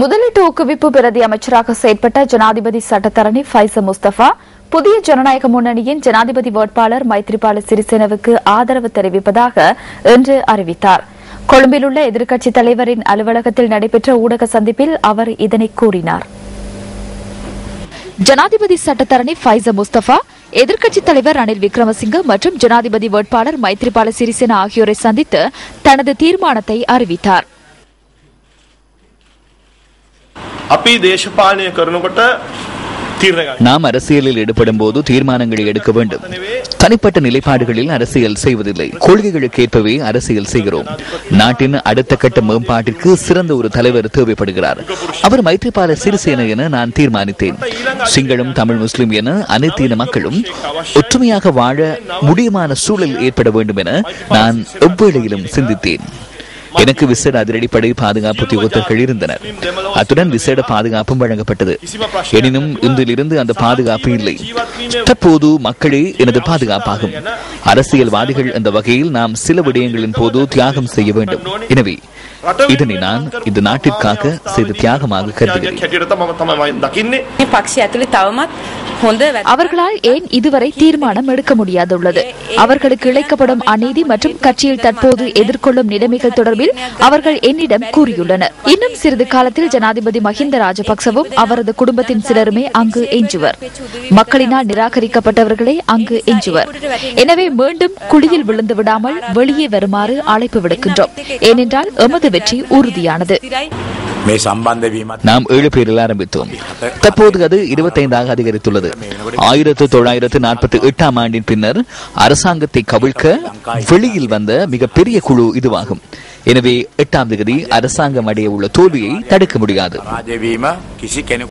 முதலீட்டு ஊக்குவிப்பு பிரதி அமைச்சராக செயற்பட்ட ஜனாதிபதி சட்டத்தரணி ஃபைசல் முஸ்தபா புதிய ஜனநாயக முன்னணியின் ஜனாதிபதி வேட்பாளர் மைத்ரிபால சிறிசேனவுக்கு ஆதரவு தெரிவிப்பதாக இன்று அறிவித்தார். கொழும்பில் உள்ள எதிர்க்கட்சித் தலைவரின் அலுவலகத்தில் நடைபெற்ற ஊடக சந்திப்பில் அவர் இதனை கூறினார். ஜனாதிபதி சட்டத்தரணி ஃபைசல் முஸ்தபா, எதிர்க்கட்சித் தலைவர் ரணில் விக்ரமசிங்க மற்றும் ஜனாதிபதி வேட்பாளர் மைத்ரிபால சிறிசேன ஆகியோரை சந்தித்து தனது தீர்மானத்தை அறிவித்தார். நாம் அரசியலில் ஈடுபடும் போது தீர்மானங்களை எடுக்க வேண்டும். தனிப்பட்ட நிலைப்பாடுகளில் அரசியல் செய்வதில்லை. கொள்கைகளுக்கு ஏற்பவே அரசியல் செய்கிறோம். நாட்டின் அடுத்த கட்ட மேம்பாட்டிற்கு சிறந்த ஒரு தலைவர் தேவைப்படுகிறார். அவர் மைத்ரிபால சிறிசேன என நான் தீர்மானித்தேன். சிங்களம், தமிழ், முஸ்லிம் என அனைத்து இன மக்களும் ஒற்றுமையாக வாழ முடியுமான சூழல் ஏற்பட வேண்டும் என நான் எவ்வேளையிலும் சிந்தித்தேன். எனக்கு விசேட அதிரடிப்படை பாதுகாப்பு உத்தியோகத்தர்கள் இருந்தனர். அத்துடன் விசேட பாதுகாப்பும் வழங்கப்பட்டது. எனினும் இன்றிலிருந்து அந்த பாதுகாப்பு இல்லை. தற்போது மக்களே எனது பாதுகாப்பாகும். அரசியல்வாதிகள் என்ற வகையில் நாம் சில விடயங்களின் போது தியாகம் செய்ய வேண்டும். எனவே இதனை நான் இந்த நாட்டிற்காக செய்த தியாகமாக கருதுகிறேன். அவர்களால் ஏன் இதுவரை தீர்மானம் எடுக்க முடியாதுள்ளது? அவர்களுக்கு இழைக்கப்படும் அநீதி மற்றும் கட்சியில் தற்போது எதிர்கொள்ளும் நிலைமைகள் தொடர்பில் அவர்கள் என்னிடம் கூறியுள்ளனர். இன்னும் சிறிது காலத்தில் ஜனாதிபதி மஹிந்த ராஜபக்சவும் அவரது குடும்பத்தின் சிலருமே அங்கு எஞ்சுவர். மக்களினால் நிராகரிக்கப்பட்டவர்களே அங்கு எஞ்சுவர். எனவே மீண்டும் குழியில் விழுந்து விடாமல் வெளியே வருமாறு அழைப்பு விடுக்கின்றோம். ஏனென்றால் எமது வெற்றி உறுதியானது. நாம் 7 பேரில் ஆரம்பித்தோம். தற்போது அது 25 அதிகரித்துள்ளது. 1948 ஆண்டின் பின்னர் அரசாங்கத்தை கவிழ்க்க வெளியில் வந்த மிகப்பெரிய குழு இதுவாகும். எனவே 8ஆம் தேதி அரசாங்கம் அடைய உள்ள தோல்வியை தடுக்க முடியாது.